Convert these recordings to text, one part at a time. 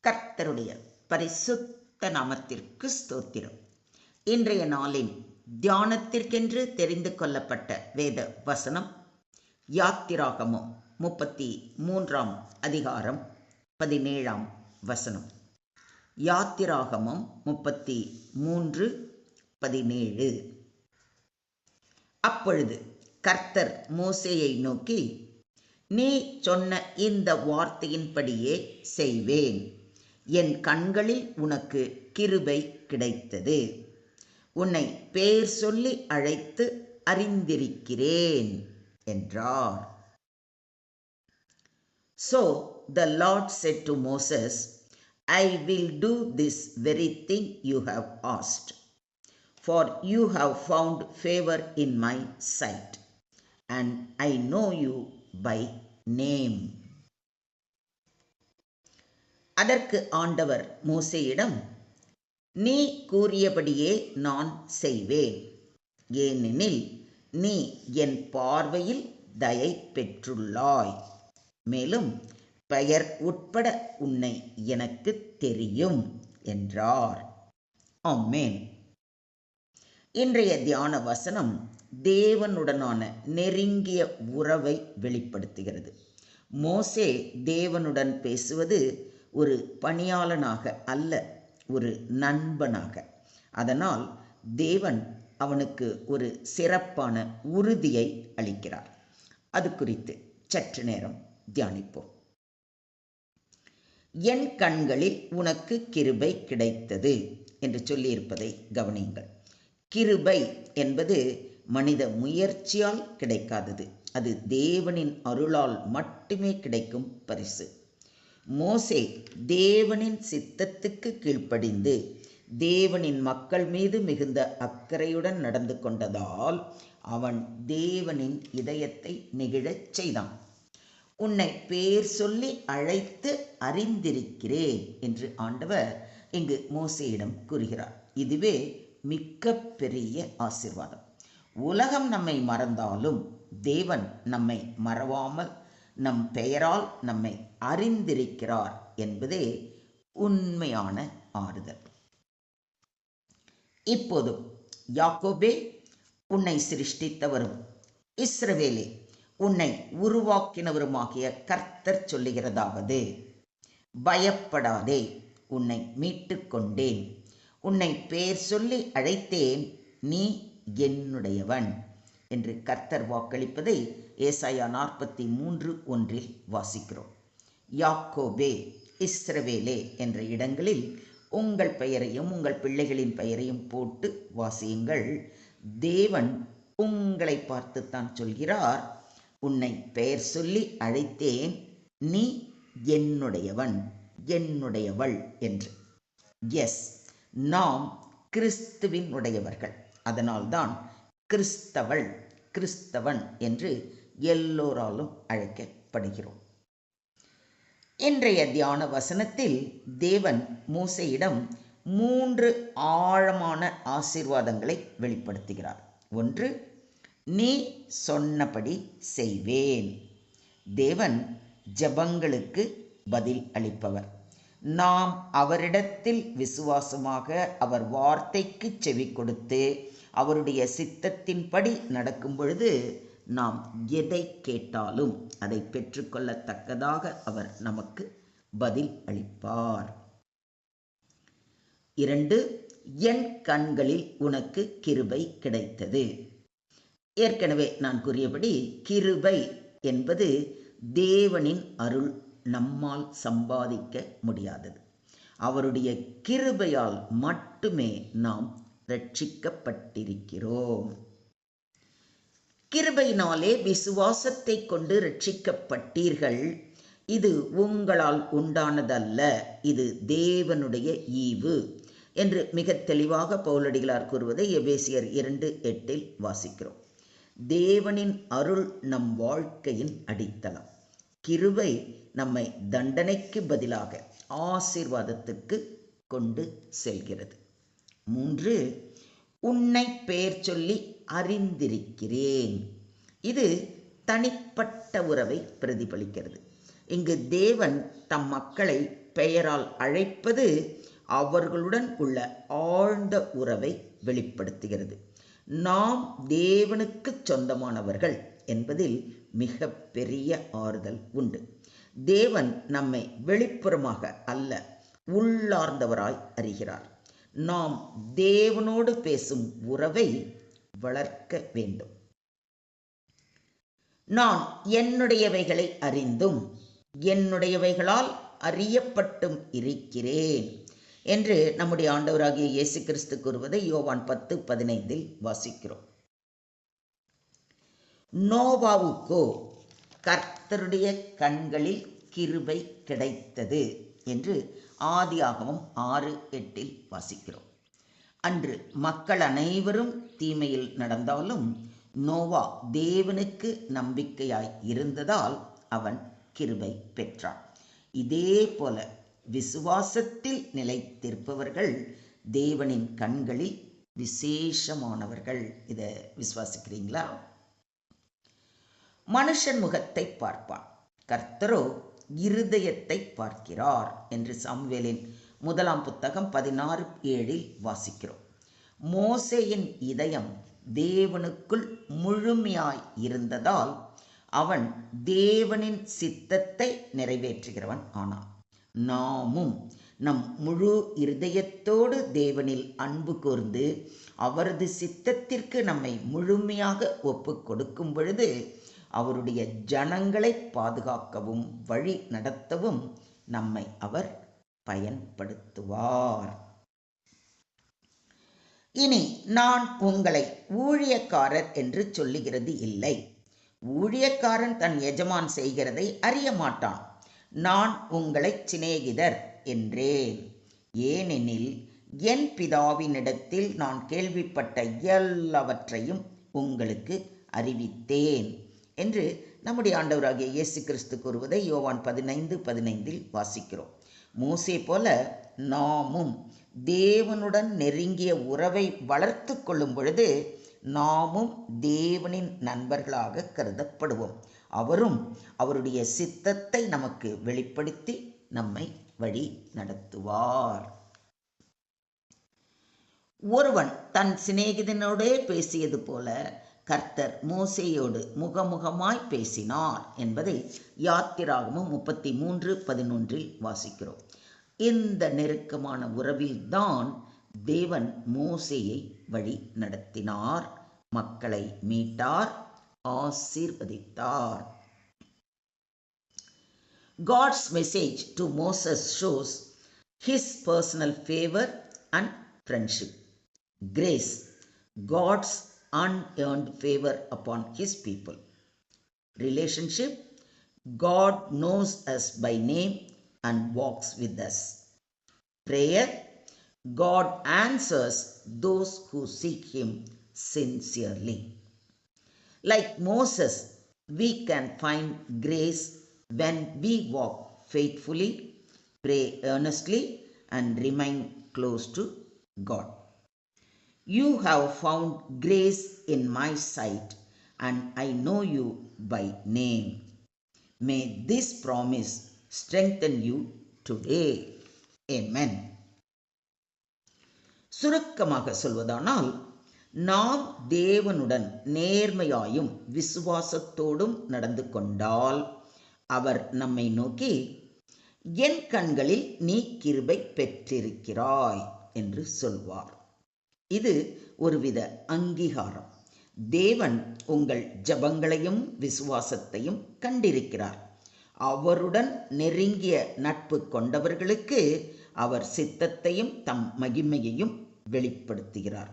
கர்த்தருடைய பரிசுத்த நாமத்திற்கு ஸ்தோத்திரம். இன்றைய நாளின் தியானத்திற்கென்று தெரிந்து கொள்ளப்பட்ட வேத வசனம் யாத்திராகமம் 33 அதிகாரம் 17 வசனம். யாத்திராகமம் 33:17. அப்பொழுது கர்த்தர் மோசேயை நோக்கி, நீ சொன்ன இந்த வார்த்தையின்படியே செய்வேன். என் கண்களில் உனக்கு கிருபை கிடைத்தது. உன்னை பேர் சொல்லி அழைத்து அறிந்திருக்கிறேன் என்றார். So the Lord said to Moses, I will do this very thing you have asked, for you have found favor in my sight, and I know you by name. அதற்கு ஆண்டவர் மோசேயிடம், நீ கூறியபடியே நான் செய்வேன், ஏனெனில் நீ என் பார்வையில் தயை பெற்றுள்ளாய், மேலும் பெயர் உட்பட உன்னை எனக்கு தெரியும் என்றார். ஆமென். இன்றைய தியான வசனம் தேவனுடனான நெருங்கிய உறவை வெளிப்படுத்துகிறது. மோசே தேவனுடன் பேசுவது ஒரு பணியாளனாக அல்ல, ஒரு நண்பனாக. அதனால் தேவன் அவனுக்கு ஒரு சிறப்பான உறுதியை அளிக்கிறார். அது குறித்து சற்று நேரம் தியானிப்போம். என் கண்களில் உனக்கு கிருபை கிடைத்தது என்று சொல்லியிருப்பதை கவனியுங்கள். கிருபை என்பது மனித முயற்சியால் கிடைக்காதது. அது தேவனின் அருளால் மட்டுமே கிடைக்கும் பரிசு. மோசே தேவனின் சித்தத்துக்கு கீழ்ப்படிந்து தேவனின் மக்கள் மீது மிகுந்த அக்கறையுடன் நடந்து கொண்டதால் அவன் தேவனின் இதயத்தை நெகிழச் செய்தான். உன்னை பேர் சொல்லி அழைத்து அறிந்திருக்கிறேன் என்று ஆண்டவர் இங்கு மோசேயிடம் கூறுகிறார். இதுவே மிக்க பெரிய ஆசீர்வாதம். உலகம் நம்மை மறந்தாலும் தேவன் நம்மை மறவாமல் நம் பெயரால் நம்மை அறிந்திருக்கிறார் என்பதே உண்மையான ஆறுதல். இப்போதும் யாக்கோபே, உன்னை சிருஷ்டித்தவரும் இஸ்ரவேலே, உன்னை உருவாக்கினவருமாகிய கர்த்தர் சொல்லுகிறதாவது, பயப்படாதே, உன்னை மீட்டுக் கொண்டேன், உன்னை பேர் சொல்லி அழைத்தேன், நீ என்னுடையவன் என்று கர்த்தர் வாக்களிப்பதை ஏசாயா 43:1 வாசிக்கிறோம். யாக்கோபே, இஸ்ரவேலே என்ற இடங்களில் உங்கள் பெயரையும் உங்கள் பிள்ளைகளின் பெயரையும் போட்டு வாசியுங்கள். தேவன் உங்களை பார்த்துத்தான் சொல்கிறார், உன்னை பெயர் சொல்லி அழைத்தேன், நீ என்னுடையவன், என்னுடையவள் என்று. எஸ், நாம் கிறிஸ்துவின் உடையவர்கள். அதனால்தான் கிறிஸ்தவள், கிறிஸ்தவன் என்று எல்லோராலும் அழைக்கப்படுகிறோம். இன்றைய தியான வசனத்தில் தேவன் மோசேயிடம் 3 ஆழமான ஆசீர்வாதங்களை வெளிப்படுத்துகிறார். 1, நீ சொன்னபடி செய்வேன். தேவன் ஜெபங்களுக்கு பதில் அளிப்பவர். நாம் அவரிடத்தில் விசுவாசமாக அவர் வார்த்தைக்கு செவி கொடுத்து அவருடைய சித்தத்தின்படி நடக்கும் பொழுது நாம் எதை கேட்டாலும் அதை பெற்றுக்கொள்ளத்தக்கதாக அவர் நமக்கு பதில் அளிப்பார். 2, என் கண்களில் உனக்கு கிருபை கிடைத்தது. ஏற்கனவே நான் கூறியபடி கிருபை என்பது தேவனின் அருள், நம்மால் சம்பாதிக்க முடியாதது. அவருடைய கிருபையால் மட்டுமே நாம் ரட்சிக்கப்பட்டிருக்கிறோம். கிருபையினாலே விசுவாசத்தை கொண்டு ரட்சிக்கப்பட்டீர்கள். இது உங்களால் உண்டானதல்ல, இது தேவனுடைய ஈவு என்று மிக தெளிவாக பவுலடிகளார் கூறுவதை எபேசியர் 2:8 வாசிக்கிறோம். தேவனின் அருள் நம் வாழ்க்கையின் அடித்தளம். கிருபை நம்மை தண்டனைக்கு பதிலாக ஆசீர்வாதத்துக்கு கொண்டு செல்கிறது. 3, உன்னை பெயர் சொல்லி அறிந்திருக்கிறேன். இது தனிப்பட்ட உறவை பிரதிபலிக்கிறது. இங்கு தேவன் தம் மக்களை பெயரால் அழைப்பது அவர்களுடன் உள்ள ஆழ்ந்த உறவை வெளிப்படுத்துகிறது. நாம் தேவனுக்கு சொந்தமானவர்கள் என்பதில் மிக பெரிய ஆறுதல் உண்டு. தேவன் நம்மை வெளிப்புறமாக அல்ல, உள்ளார்ந்தவராய் அறிகிறார். நாம் தேவனோடு பேசும் உறவை வளர்க்க வேண்டும். நான் என்னுடையவைகளை அறிந்தும் என்னுடையவைகளால் அறியப்பட்டும் இருக்கிறேன் என்று நம்முடைய ஆண்டவராகிய இயேசு கிறிஸ்து கூறுவதை யோவான் 10:15 வாசிக்கிறோம். நோவாவுக்கோ கர்த்தருடைய கண்களில் கிருபை கிடைத்தது என்று ஆதியாகமம் 6:8 வாசிக்கிறோம். அன்று மக்கள் அனைவரும் தீமையில் நடந்தாலும் நோவா தேவனுக்கு நம்பிக்கையாய் இருந்ததால் அவன் கிருபை பெற்றான். இதே போல விசுவாசத்தில் நிலைத்திருப்பவர்கள் தேவனின் கண்களில் விசேஷமானவர்கள். இதை விசுவாசிக்கிறீங்களா? மனுஷன் முகத்தை பார்ப்பான், கர்த்தரோ இருதயத்தை பார்க்கிறார் என்று சாமுவேலின் 1 புத்தகம் 16:7 வாசிக்கிறோம். மோசேயின் இதயம் தேவனுக்குள் முழுமையாய் இருந்ததால் அவன் தேவனின் சித்தத்தை நிறைவேற்றுகிறவன் ஆனான். நாமும் நம் முழு இருதயத்தோடு தேவனில் அன்பு கூர்ந்து அவரது சித்தத்திற்கு நம்மை முழுமையாக ஒப்பு கொடுக்கும் பொழுது அவருடைய ஜனங்களை பாதுகாக்கவும் வழி நடத்தவும் நம்மை அவர் பயன்படுத்துவார். இனி நான் உங்களை ஊழியக்காரர் என்று சொல்லுகிறது இல்லை. ஊழியக்காரன் தன் எஜமான் செய்கிறதை அறிய மாட்டான். நான் உங்களை சிநேகிதர் என்றேன். ஏனெனில் என் பிதாவினிடத்தில் நான் கேள்விப்பட்ட எல்லாவற்றையும் உங்களுக்கு அறிவித்தேன் என்று நம்முடைய ஆண்டவராகிய இயேசு கிறிஸ்து கூறுவதை யோவான் 15:15 வாசிக்கிறோம். மோசே போல நாமும் தேவனுடன் நெருங்கிய உறவை வளர்த்து கொள்ளும் பொழுது நாமும் தேவனின் நண்பர்களாக கருதப்படுவோம். அவரும் அவருடைய சித்தத்தை நமக்கு வெளிப்படுத்தி நம்மை வழி நடத்துவார். ஒருவன் தன் சிநேகிதனோடே பேசியது போல கர்த்தர் மோசேயோடு முகமுகமாய் பேசினார் என்பதை யாத்திராகமம் 33:11 வாசிக்கிறோம். இந்த நெருக்கமான உறவில்தான் தேவன் மோசேயை வழி நடத்தினார், மக்களை மீட்டார், ஆசீர்வதித்தார். God's message to Moses shows his personal favor and friendship. Grace, God's unearned favor upon his people. Relationship, God knows us by name and walks with us. Prayer, God answers those who seek him sincerely. Like Moses, we can find grace when we walk faithfully, pray earnestly, and remain close to God. You have found grace in my sight, and I know you by name. May this promise strengthen you today. Amen. சுருக்கமாக சொல்வதானால், நாம் தேவனுடன் நேர்மையாயும் விசுவாசத்தோடும் நடந்து கொண்டால் அவர் நம்மை நோக்கி என் கண்களில் நீ கிருபை பெற்றிருக்கிறாய் என்று சொல்வார். இது ஒருவித அங்கீகாரம். தேவன் உங்கள் ஜெபங்களையும் விசுவாசத்தையும் கண்டிருக்கிறார். அவருடன் நெருங்கிய நட்பு கொண்டவர்களுக்கு அவர் சித்தத்தையும் தம் மகிமையையும் வெளிப்படுத்துகிறார்.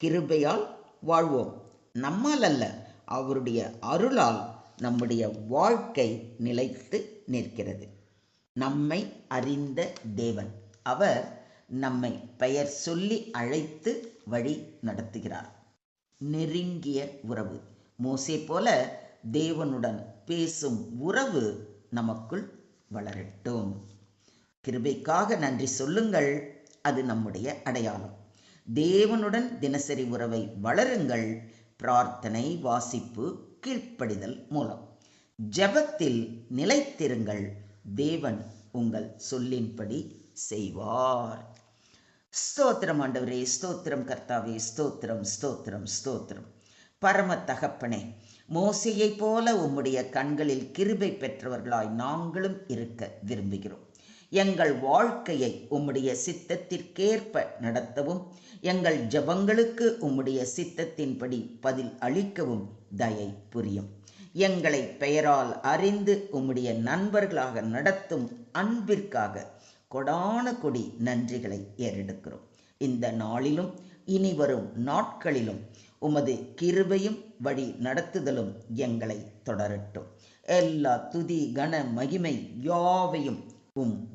கிருபையால் வாழ்வோம். நம்மால் அல்ல, அவருடைய அருளால் நம்முடைய வாழ்க்கை நிலைத்து நிற்கிறது. நம்மை அறிந்த தேவன், அவர் நம்மை பெயர் சொல்லி அழைத்து வழி நடத்துகிறார். நெருங்கிய உறவு, மோசே போல தேவனுடன் பேசும் உறவு நமக்குள் வளரட்டும். கிருபைக்காக நன்றி சொல்லுங்கள், அது நம்முடைய அடையாளம். தேவனுடன் தினசரி உறவை வளருங்கள், பிரார்த்தனை, வாசிப்பு, கீழ்ப்படிதல் மூலம். ஜெபத்தில் நிலைத்திருங்கள், தேவன் உங்கள் சொல்லின்படி செய்வார். ஸ்தோத்திரம் ஆண்டவரே, ஸ்தோத்திரம் கர்த்தாவே, ஸ்தோத்திரம் ஸ்தோத்திரம் ஸ்தோத்திரம். பரம தகப்பனே, மோசேயைப் போல உம்முடைய கண்களில் கிருபை பெற்றவர்களாய் நாங்களும் இருக்க விரும்புகிறோம். எங்கள் வாழ்க்கையை உம்முடைய சித்தத்திற்கேற்ப நடத்தவும், எங்கள் ஜெபங்களுக்கு உம்முடைய சித்தத்தின்படி பதில் அளிக்கவும் தயை புரியும். எங்களை பெயரால் அறிந்து உம்முடைய நண்பர்களாக நடத்தும் அன்பிற்காக கொடான கொடி நன்றிகளை ஏறெடுக்கிறோம். இந்த நாளிலும் இனி வரும் நாட்களிலும் உமது கிருபையும் வழி நடத்துதலும் எங்களை தொடரட்டும். எல்லா துதி கன மகிமை யாவையும்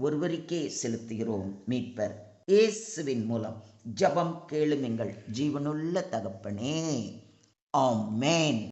ஒருவருக்கே செலுத்துகிறோம். மீட்பர் இயேசுவின் மூலம் ஜெபம் கேளும் எங்கள் ஜீவனுள்ள தகப்பனே, ஆமென்.